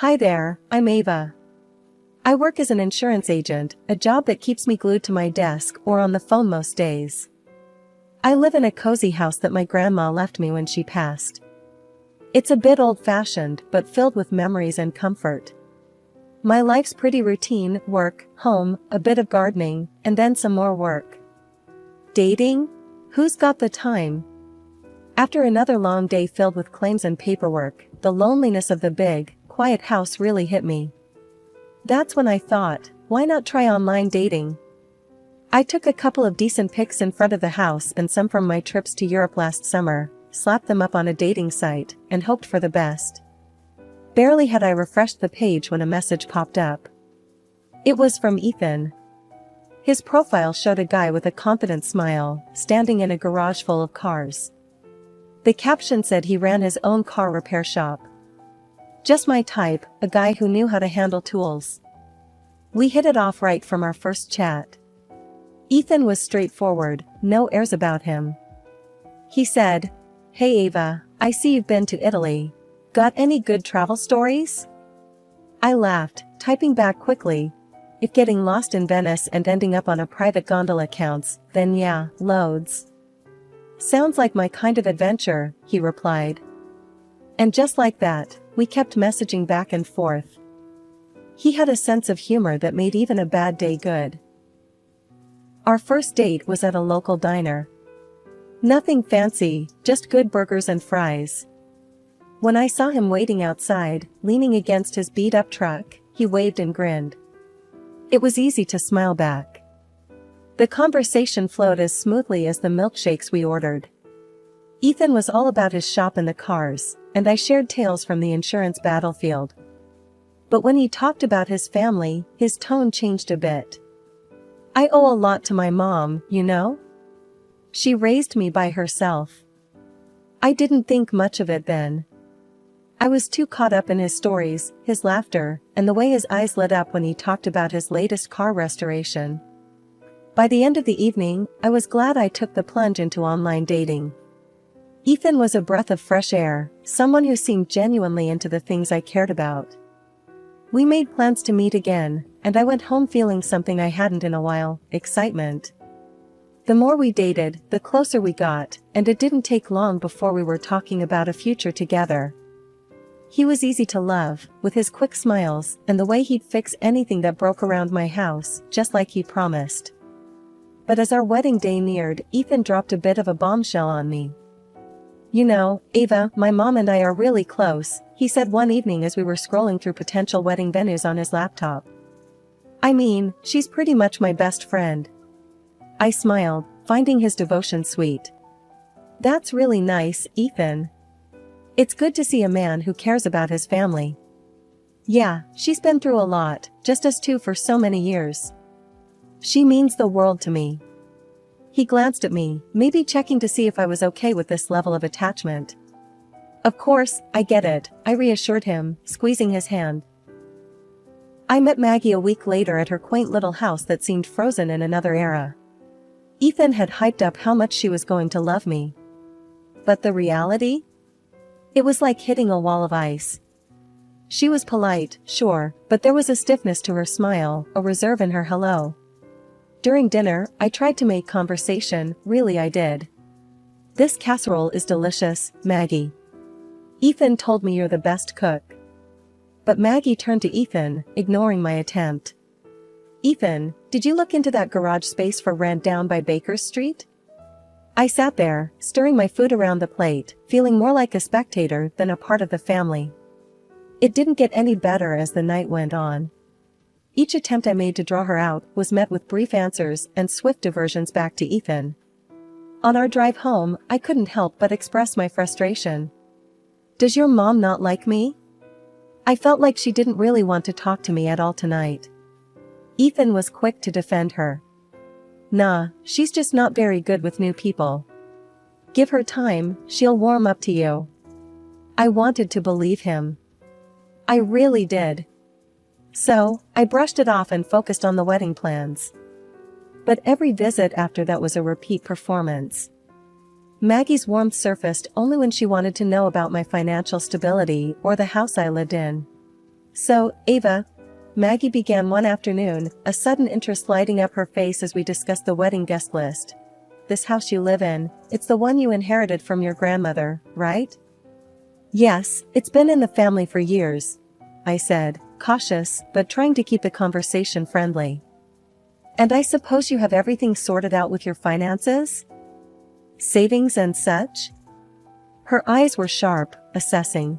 Hi there, I'm Ava. I work as an insurance agent, a job that keeps me glued to my desk or on the phone most days. I live in a cozy house that my grandma left me when she passed. It's a bit old-fashioned but filled with memories and comfort. My life's pretty routine: work, home, a bit of gardening, and then some more work. Dating? Who's got the time? After another long day filled with claims and paperwork, the loneliness of the big, quiet house really hit me. That's when I thought, why not try online dating? I took a couple of decent pics in front of the house and some from my trips to Europe last summer, slapped them up on a dating site, and hoped for the best. Barely had I refreshed the page when a message popped up. It was from Ethan. His profile showed a guy with a confident smile, standing in a garage full of cars. The caption said he ran his own car repair shop. Just my type, a guy who knew how to handle tools. We hit it off right from our first chat. Ethan was straightforward, no airs about him. He said, "Hey Ava, I see you've been to Italy. Got any good travel stories?" I laughed, typing back quickly, "If getting lost in Venice and ending up on a private gondola counts, then yeah, loads." "Sounds like my kind of adventure," he replied. And just like that, we kept messaging back and forth. He had a sense of humor that made even a bad day good. Our first date was at a local diner. Nothing fancy, just good burgers and fries. When I saw him waiting outside, leaning against his beat-up truck, he waved and grinned. It was easy to smile back. The conversation flowed as smoothly as the milkshakes we ordered. Ethan was all about his shop and the cars, and I shared tales from the insurance battlefield. But when he talked about his family, his tone changed a bit. "I owe a lot to my mom, you know? She raised me by herself." I didn't think much of it then. I was too caught up in his stories, his laughter, and the way his eyes lit up when he talked about his latest car restoration. By the end of the evening, I was glad I took the plunge into online dating. Ethan was a breath of fresh air, someone who seemed genuinely into the things I cared about. We made plans to meet again, and I went home feeling something I hadn't in a while: excitement. The more we dated, the closer we got, and it didn't take long before we were talking about a future together. He was easy to love, with his quick smiles, and the way he'd fix anything that broke around my house, just like he promised. But as our wedding day neared, Ethan dropped a bit of a bombshell on me. "You know, Ava, my mom and I are really close," he said one evening as we were scrolling through potential wedding venues on his laptop. "I mean, she's pretty much my best friend." I smiled, finding his devotion sweet. "That's really nice, Ethan. It's good to see a man who cares about his family." "Yeah, she's been through a lot, just us two for so many years. She means the world to me." He glanced at me, maybe checking to see if I was okay with this level of attachment. "Of course, I get it," I reassured him, squeezing his hand. I met Maggie a week later at her quaint little house that seemed frozen in another era. Ethan had hyped up how much she was going to love me. But the reality? It was like hitting a wall of ice. She was polite, sure, but there was a stiffness to her smile, a reserve in her hello. During dinner, I tried to make conversation, really I did. "This casserole is delicious, Maggie. Ethan told me you're the best cook." But Maggie turned to Ethan, ignoring my attempt. "Ethan, did you look into that garage space for rent down by Baker Street?" I sat there, stirring my food around the plate, feeling more like a spectator than a part of the family. It didn't get any better as the night went on. Each attempt I made to draw her out was met with brief answers and swift diversions back to Ethan. On our drive home, I couldn't help but express my frustration. "Does your mom not like me?" I felt like she didn't really want to talk to me at all tonight. Ethan was quick to defend her. "Nah, she's just not very good with new people. Give her time, she'll warm up to you." I wanted to believe him. I really did. So, I brushed it off and focused on the wedding plans. But every visit after that was a repeat performance. Maggie's warmth surfaced only when she wanted to know about my financial stability or the house I lived in. So, Ava, Maggie began one afternoon, a sudden interest lighting up her face as we discussed the wedding guest list. This house you live in, it's the one you inherited from your grandmother, right? Yes, it's been in the family for years, I said, cautious, but trying to keep the conversation friendly. And I suppose you have everything sorted out with your finances? Savings and such? Her eyes were sharp, assessing.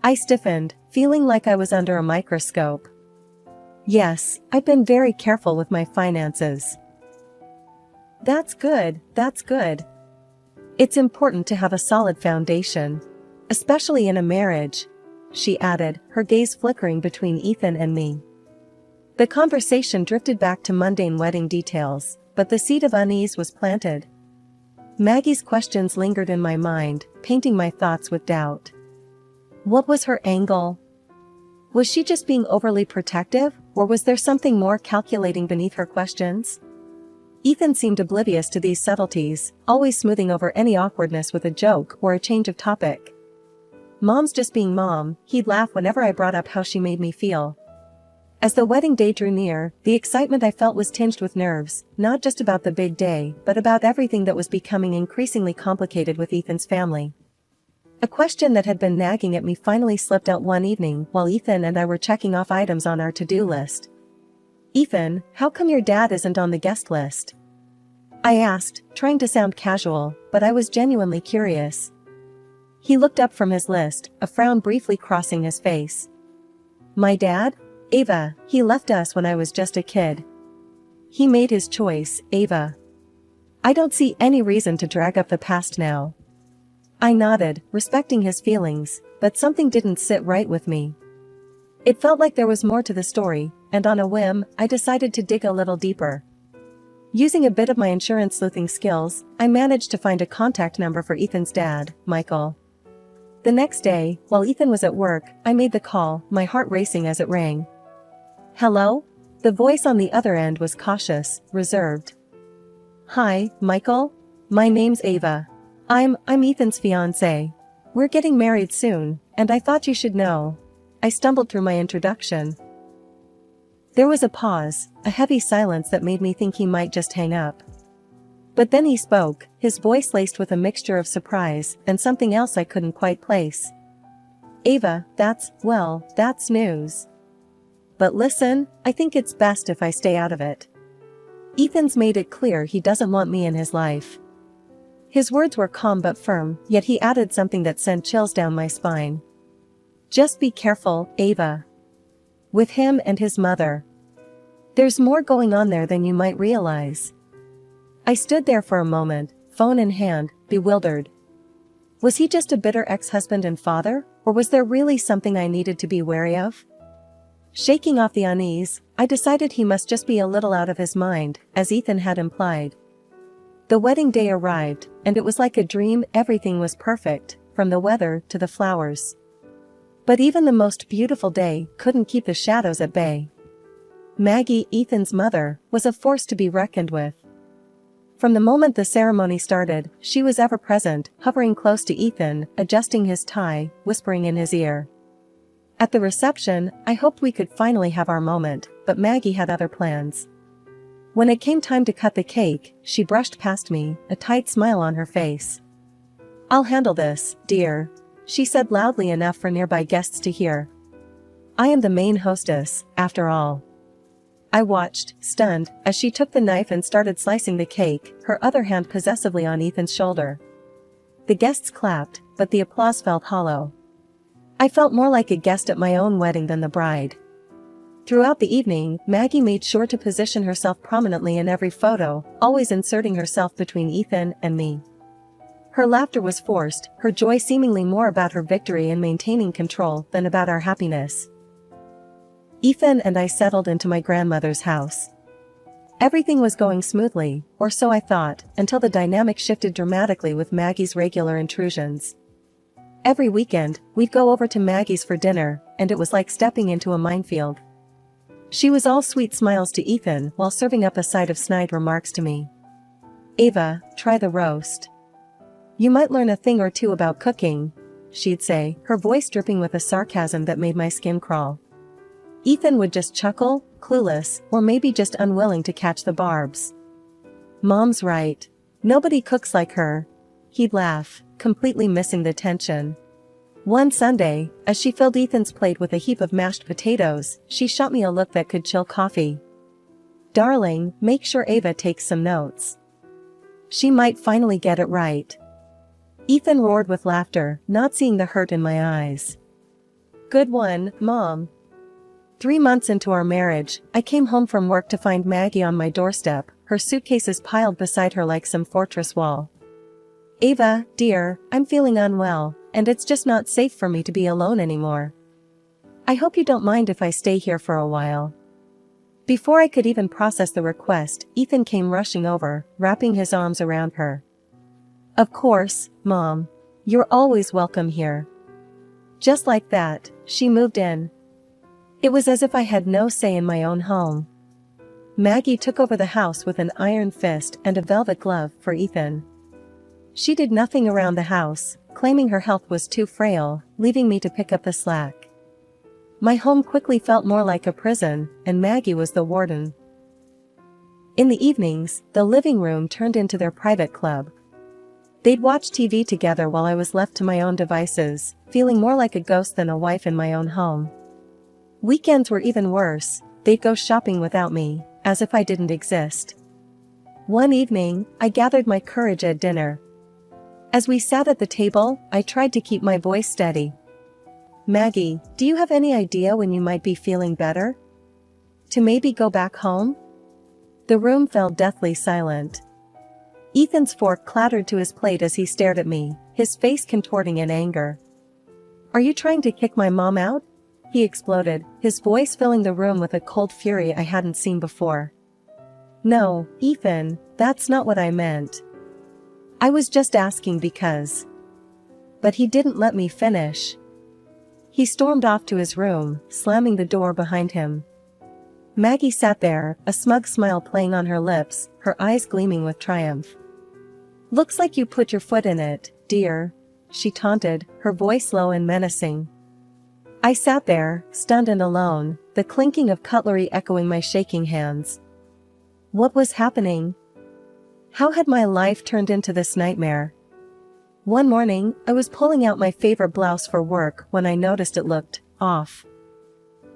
I stiffened, feeling like I was under a microscope. Yes, I've been very careful with my finances. That's good, that's good. It's important to have a solid foundation, especially in a marriage, she added, her gaze flickering between Ethan and me. The conversation drifted back to mundane wedding details, but the seed of unease was planted. Maggie's questions lingered in my mind, painting my thoughts with doubt. What was her angle? Was she just being overly protective, or was there something more calculating beneath her questions? Ethan seemed oblivious to these subtleties, always smoothing over any awkwardness with a joke or a change of topic. Mom's just being mom, he'd laugh whenever I brought up how she made me feel. As the wedding day drew near, the excitement I felt was tinged with nerves, not just about the big day, but about everything that was becoming increasingly complicated with Ethan's family. A question that had been nagging at me finally slipped out one evening while Ethan and I were checking off items on our to-do list. Ethan, how come your dad isn't on the guest list? I asked, trying to sound casual, but I was genuinely curious. He looked up from his list, a frown briefly crossing his face. My dad? Ava, he left us when I was just a kid. He made his choice, Ava. I don't see any reason to drag up the past now. I nodded, respecting his feelings, but something didn't sit right with me. It felt like there was more to the story, and on a whim, I decided to dig a little deeper. Using a bit of my insurance sleuthing skills, I managed to find a contact number for Ethan's dad, Michael. The next day, while Ethan was at work, I made the call, my heart racing as it rang. Hello? The voice on the other end was cautious, reserved. Hi, Michael? My name's Ava. I'm Ethan's fiancée. We're getting married soon, and I thought you should know. I stumbled through my introduction. There was a pause, a heavy silence that made me think he might just hang up. But then he spoke, his voice laced with a mixture of surprise and something else I couldn't quite place. Ava, that's news. But listen, I think it's best if I stay out of it. Ethan's made it clear he doesn't want me in his life. His words were calm but firm, yet he added something that sent chills down my spine. Just be careful, Ava. With him and his mother. There's more going on there than you might realize. I stood there for a moment, phone in hand, bewildered. Was he just a bitter ex-husband and father, or was there really something I needed to be wary of? Shaking off the unease, I decided he must just be a little out of his mind, as Ethan had implied. The wedding day arrived, and it was like a dream. Everything was perfect, from the weather to the flowers. But even the most beautiful day couldn't keep the shadows at bay. Maggie, Ethan's mother, was a force to be reckoned with. From the moment the ceremony started, she was ever present, hovering close to Ethan, adjusting his tie, whispering in his ear. At the reception, I hoped we could finally have our moment, but Maggie had other plans. When it came time to cut the cake, she brushed past me, a tight smile on her face. I'll handle this, dear, she said loudly enough for nearby guests to hear. I am the main hostess, after all. I watched, stunned, as she took the knife and started slicing the cake, her other hand possessively on Ethan's shoulder. The guests clapped, but the applause felt hollow. I felt more like a guest at my own wedding than the bride. Throughout the evening, Maggie made sure to position herself prominently in every photo, always inserting herself between Ethan and me. Her laughter was forced, her joy seemingly more about her victory in maintaining control than about our happiness. Ethan and I settled into my grandmother's house. Everything was going smoothly, or so I thought, until the dynamic shifted dramatically with Maggie's regular intrusions. Every weekend, we'd go over to Maggie's for dinner, and it was like stepping into a minefield. She was all sweet smiles to Ethan while serving up a side of snide remarks to me. Ava, try the roast. You might learn a thing or two about cooking. she'd say, her voice dripping with a sarcasm that made my skin crawl. Ethan would just chuckle, clueless, or maybe just unwilling to catch the barbs. Mom's right. Nobody cooks like her. He'd laugh, completely missing the tension. One Sunday, as she filled Ethan's plate with a heap of mashed potatoes, she shot me a look that could chill coffee. Darling, make sure Ava takes some notes. She might finally get it right. Ethan roared with laughter, not seeing the hurt in my eyes. Good one, Mom. 3 months into our marriage, I came home from work to find Maggie on my doorstep, her suitcases piled beside her like some fortress wall. Ava, dear, I'm feeling unwell, and it's just not safe for me to be alone anymore. I hope you don't mind if I stay here for a while. Before I could even process the request, Ethan came rushing over, wrapping his arms around her. Of course, Mom. You're always welcome here. Just like that, she moved in. It was as if I had no say in my own home. Maggie took over the house with an iron fist and a velvet glove for Ethan. She did nothing around the house, claiming her health was too frail, leaving me to pick up the slack. My home quickly felt more like a prison, and Maggie was the warden. In the evenings, the living room turned into their private club. They'd watch TV together while I was left to my own devices, feeling more like a ghost than a wife in my own home. Weekends were even worse. They'd go shopping without me, as if I didn't exist. One evening, I gathered my courage at dinner. As we sat at the table, I tried to keep my voice steady. Maggie, do you have any idea when you might be feeling better? To maybe go back home? The room fell deathly silent. Ethan's fork clattered to his plate as he stared at me, his face contorting in anger. Are you trying to kick my mom out? He exploded, his voice filling the room with a cold fury I hadn't seen before. No, Ethan, that's not what I meant. I was just asking because. But he didn't let me finish. He stormed off to his room, slamming the door behind him. Maggie sat there, a smug smile playing on her lips, her eyes gleaming with triumph. Looks like you put your foot in it, dear, she taunted, her voice low and menacing. I sat there, stunned and alone, the clinking of cutlery echoing my shaking hands. What was happening? How had my life turned into this nightmare? One morning, I was pulling out my favorite blouse for work when I noticed it looked off.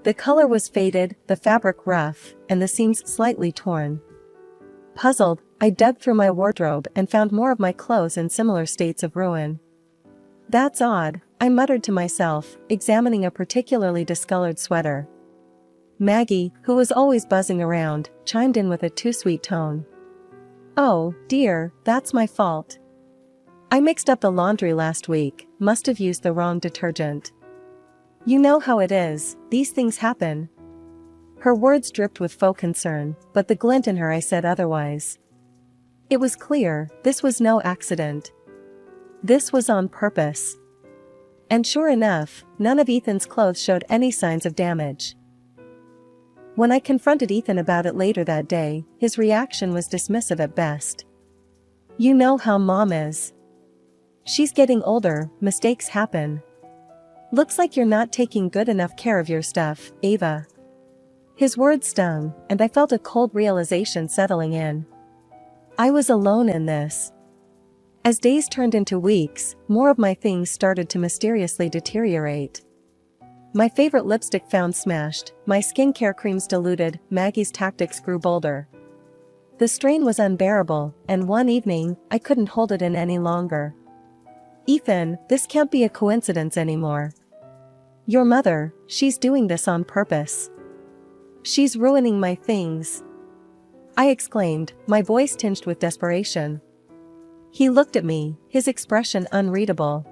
The color was faded, the fabric rough, and the seams slightly torn. Puzzled, I dug through my wardrobe and found more of my clothes in similar states of ruin. That's odd, I muttered to myself, examining a particularly discolored sweater. Maggie, who was always buzzing around, chimed in with a too-sweet tone. Oh, dear, that's my fault. I mixed up the laundry last week, must have used the wrong detergent. You know how it is, these things happen. Her words dripped with faux concern, but the glint in her eyes said otherwise. It was clear, this was no accident. This was on purpose. And sure enough, none of Ethan's clothes showed any signs of damage. When I confronted Ethan about it later that day, his reaction was dismissive at best. You know how Mom is. She's getting older, mistakes happen. Looks like you're not taking good enough care of your stuff, Ava. His words stung, and I felt a cold realization settling in. I was alone in this. As days turned into weeks, more of my things started to mysteriously deteriorate. My favorite lipstick found smashed, my skincare creams diluted, Maggie's tactics grew bolder. The strain was unbearable, and one evening, I couldn't hold it in any longer. Ethan, this can't be a coincidence anymore. Your mother, she's doing this on purpose. She's ruining my things. I exclaimed, my voice tinged with desperation. He looked at me, his expression unreadable.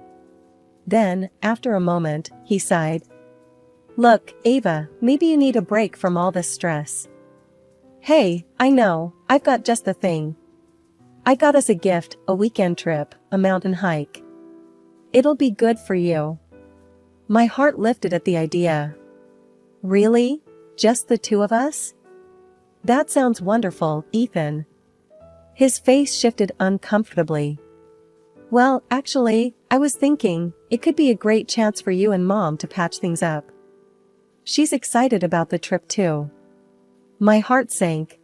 Then, after a moment, he sighed. Look, Ava, maybe you need a break from all this stress. Hey, I know, I've got just the thing. I got us a gift, a weekend trip, a mountain hike. It'll be good for you. My heart lifted at the idea. Really? Just the two of us? That sounds wonderful, Ethan. His face shifted uncomfortably. Well, actually, I was thinking, It could be a great chance for you and Mom to patch things up. She's excited about the trip too. My heart sank.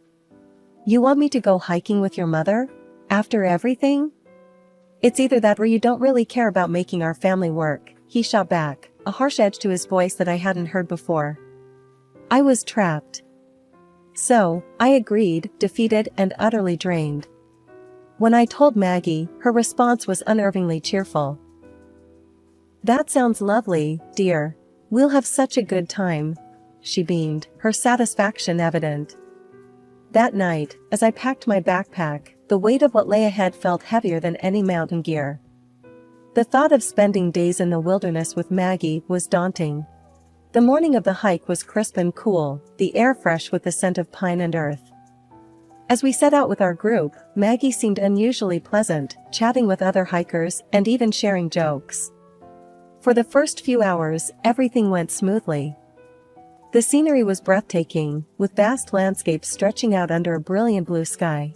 You want me to go hiking with your mother? After everything? It's either that or you don't really care about making our family work, he shot back, a harsh edge to his voice that I hadn't heard before. I was trapped. So, I agreed, defeated and utterly drained. When I told Maggie, her response was unnervingly cheerful. That sounds lovely, dear. We'll have such a good time. She beamed, her satisfaction evident. That night, as I packed my backpack, the weight of what lay ahead felt heavier than any mountain gear. The thought of spending days in the wilderness with Maggie was daunting. The morning of the hike was crisp and cool, the air fresh with the scent of pine and earth. As we set out with our group, Maggie seemed unusually pleasant, chatting with other hikers and even sharing jokes. For the first few hours, everything went smoothly. The scenery was breathtaking, with vast landscapes stretching out under a brilliant blue sky.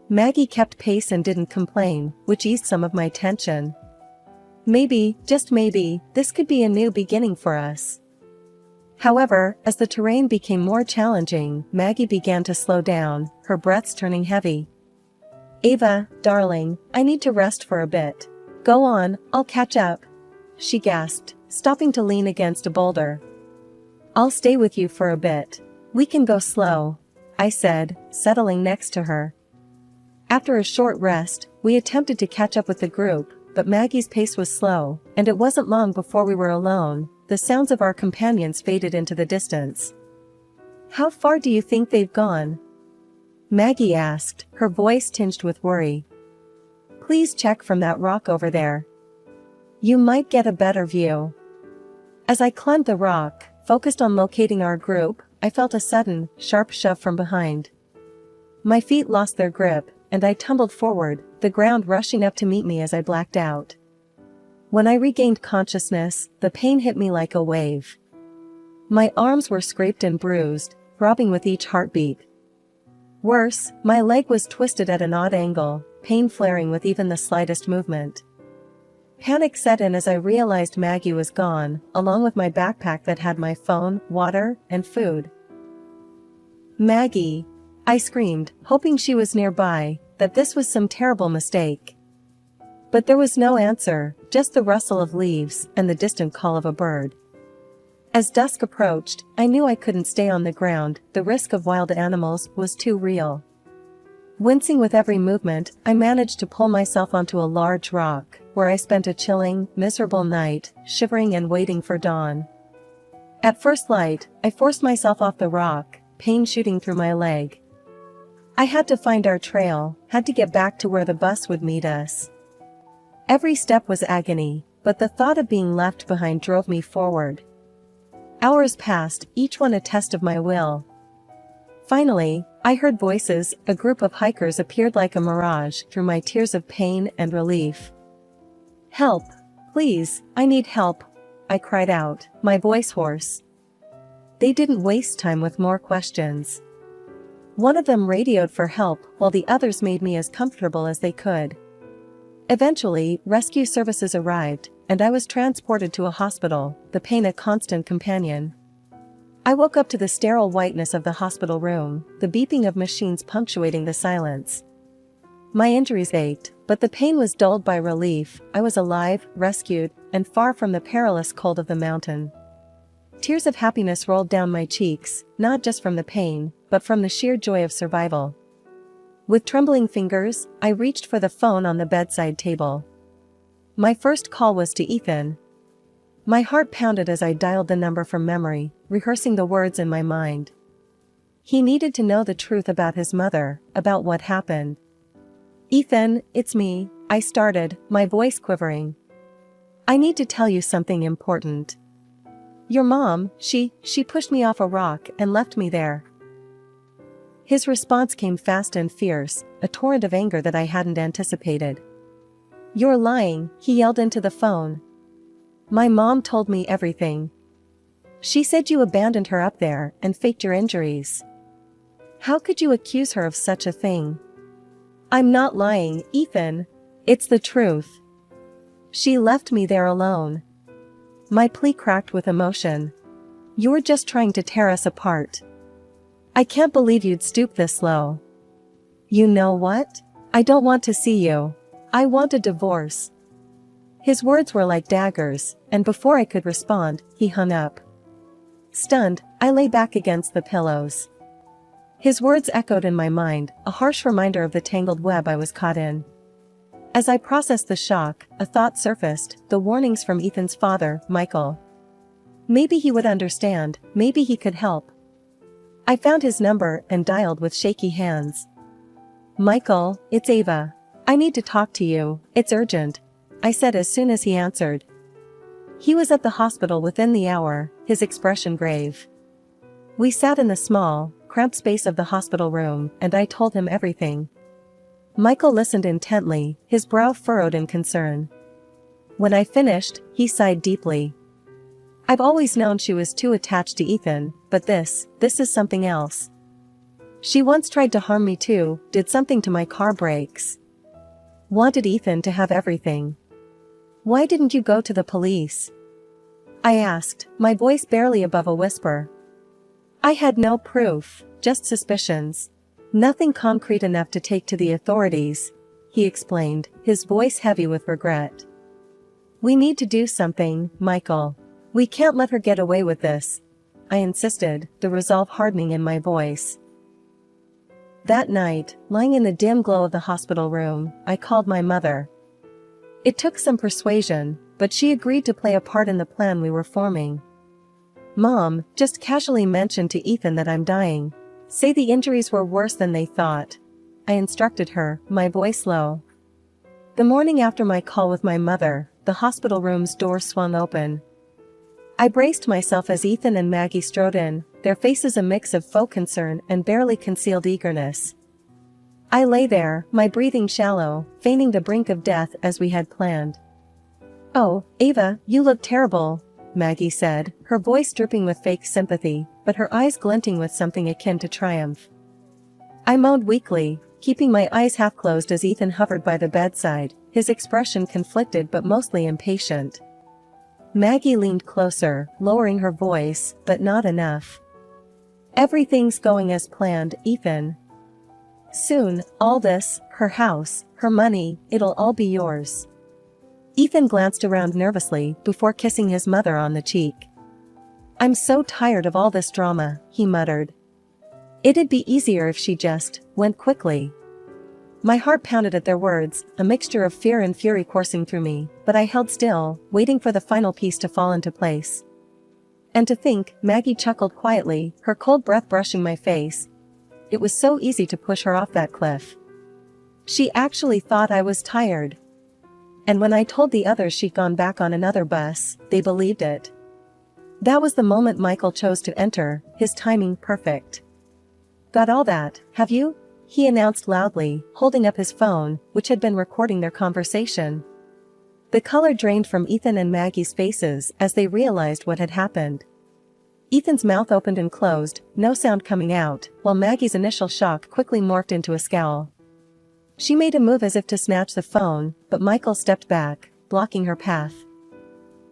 Maggie kept pace and didn't complain, which eased some of my tension. Maybe, just maybe, this could be a new beginning for us. However, as the terrain became more challenging, Maggie began to slow down, her breaths turning heavy. Ava, darling, I need to rest for a bit. Go on, I'll catch up. She gasped, stopping to lean against a boulder. I'll stay with you for a bit. We can go slow, I said, settling next to her. After a short rest, we attempted to catch up with the group, but Maggie's pace was slow, and it wasn't long before we were alone. The sounds of our companions faded into the distance. How far do you think they've gone? Maggie asked, her voice tinged with worry. Please check from that rock over there. You might get a better view. As I climbed the rock, focused on locating our group, I felt a sudden, sharp shove from behind. My feet lost their grip, and I tumbled forward, the ground rushing up to meet me as I blacked out. When I regained consciousness, the pain hit me like a wave. My arms were scraped and bruised, throbbing with each heartbeat. Worse, my leg was twisted at an odd angle, pain flaring with even the slightest movement. Panic set in as I realized Maggie was gone, along with my backpack that had my phone, water, and food. Maggie! I screamed, hoping she was nearby, that this was some terrible mistake. But there was no answer, just the rustle of leaves and the distant call of a bird. As dusk approached, I knew I couldn't stay on the ground, the risk of wild animals was too real. Wincing with every movement, I managed to pull myself onto a large rock, where I spent a chilling, miserable night, shivering and waiting for dawn. At first light, I forced myself off the rock, pain shooting through my leg. I had to find our trail, had to get back to where the bus would meet us. Every step was agony, but the thought of being left behind drove me forward. Hours passed, each one a test of my will. Finally, I heard voices. A group of hikers appeared like a mirage through my tears of pain and relief. Help! Please, I need help! I cried out, my voice hoarse. They didn't waste time with more questions. One of them radioed for help while the others made me as comfortable as they could. Eventually, rescue services arrived, and I was transported to a hospital, the pain a constant companion. I woke up to the sterile whiteness of the hospital room, the beeping of machines punctuating the silence. My injuries ached, but the pain was dulled by relief. I was alive, rescued, and far from the perilous cold of the mountain. Tears of happiness rolled down my cheeks, not just from the pain, but from the sheer joy of survival. With trembling fingers, I reached for the phone on the bedside table. My first call was to Ethan. My heart pounded as I dialed the number from memory, rehearsing the words in my mind. He needed to know the truth about his mother, about what happened. Ethan, it's me, I started, my voice quivering. I need to tell you something important. Your mom, she pushed me off a rock and left me there. His response came fast and fierce, a torrent of anger that I hadn't anticipated. You're lying, he yelled into the phone. My mom told me everything. She said you abandoned her up there and faked your injuries. How could you accuse her of such a thing? I'm not lying, Ethan. It's the truth. She left me there alone. My plea cracked with emotion. You're just trying to tear us apart. I can't believe you'd stoop this low. You know what? I don't want to see you. I want a divorce. His words were like daggers, and before I could respond, he hung up. Stunned, I lay back against the pillows. His words echoed in my mind, a harsh reminder of the tangled web I was caught in. As I processed the shock, a thought surfaced, the warnings from Ethan's father, Michael. Maybe he would understand, maybe he could help. I found his number and dialed with shaky hands. Michael, it's Ava. I need to talk to you, it's urgent, I said as soon as he answered. He was at the hospital within the hour, his expression grave. We sat in the small, cramped space of the hospital room, and I told him everything. Michael listened intently, his brow furrowed in concern. When I finished, he sighed deeply. I've always known she was too attached to Ethan, but this is something else. She once tried to harm me too, did something to my car brakes. Wanted Ethan to have everything. Why didn't you go to the police? I asked, my voice barely above a whisper. I had no proof, just suspicions. Nothing concrete enough to take to the authorities, he explained, his voice heavy with regret. We need to do something, Michael. We can't let her get away with this, I insisted, the resolve hardening in my voice. That night, lying in the dim glow of the hospital room, I called my mother. It took some persuasion, but she agreed to play a part in the plan we were forming. Mom, just casually mention to Ethan that I'm dying. Say the injuries were worse than they thought. I instructed her, my voice low. The morning after my call with my mother, the hospital room's door swung open. I braced myself as Ethan and Maggie strode in, their faces a mix of faux concern and barely concealed eagerness. I lay there, my breathing shallow, feigning the brink of death as we had planned. Oh, Ava, you look terrible, Maggie said, her voice dripping with fake sympathy, but her eyes glinting with something akin to triumph. I moaned weakly, keeping my eyes half closed as Ethan hovered by the bedside, his expression conflicted but mostly impatient. Maggie leaned closer, lowering her voice, but not enough. Everything's going as planned, Ethan. Soon, all this, her house, her money, it'll all be yours. Ethan glanced around nervously before kissing his mother on the cheek. I'm so tired of all this drama, he muttered. It'd be easier if she just went quickly. My heart pounded at their words, a mixture of fear and fury coursing through me, but I held still, waiting for the final piece to fall into place. And to think, Maggie chuckled quietly, her cold breath brushing my face. It was so easy to push her off that cliff. She actually thought I was tired. And when I told the others she'd gone back on another bus, they believed it. That was the moment Michael chose to enter, his timing perfect. Got all that, have you? He announced loudly, holding up his phone, which had been recording their conversation. The color drained from Ethan and Maggie's faces as they realized what had happened. Ethan's mouth opened and closed, no sound coming out, while Maggie's initial shock quickly morphed into a scowl. She made a move as if to snatch the phone, but Michael stepped back, blocking her path.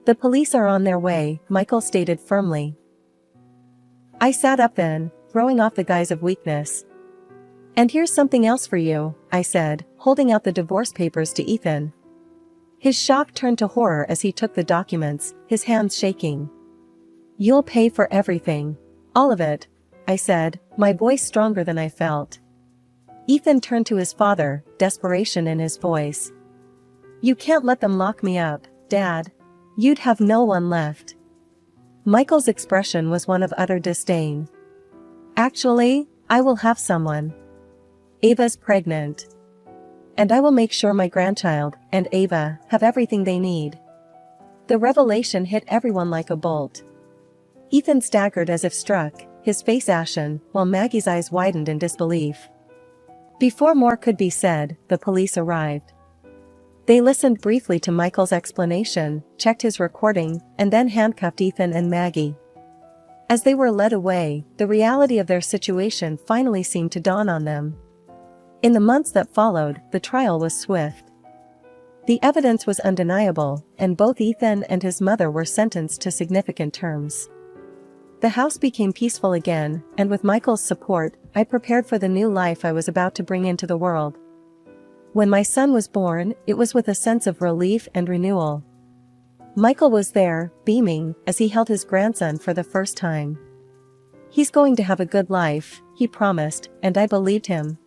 The police are on their way, Michael stated firmly. I sat up then, throwing off the guise of weakness. And here's something else for you, I said, holding out the divorce papers to Ethan. His shock turned to horror as he took the documents, his hands shaking. You'll pay for everything. All of it, I said, my voice stronger than I felt. Ethan turned to his father, desperation in his voice. You can't let them lock me up, Dad. You'd have no one left. Michael's expression was one of utter disdain. Actually, I will have someone. Ava's pregnant. And I will make sure my grandchild and Ava have everything they need. The revelation hit everyone like a bolt. Ethan staggered as if struck, his face ashen, while Maggie's eyes widened in disbelief. Before more could be said, the police arrived. They listened briefly to Michael's explanation, checked his recording, and then handcuffed Ethan and Maggie. As they were led away, the reality of their situation finally seemed to dawn on them. In the months that followed, the trial was swift. The evidence was undeniable, and both Ethan and his mother were sentenced to significant terms. The house became peaceful again, and with Michael's support, I prepared for the new life I was about to bring into the world. When my son was born, it was with a sense of relief and renewal. Michael was there, beaming, as he held his grandson for the first time. "He's going to have a good life," he promised, and I believed him.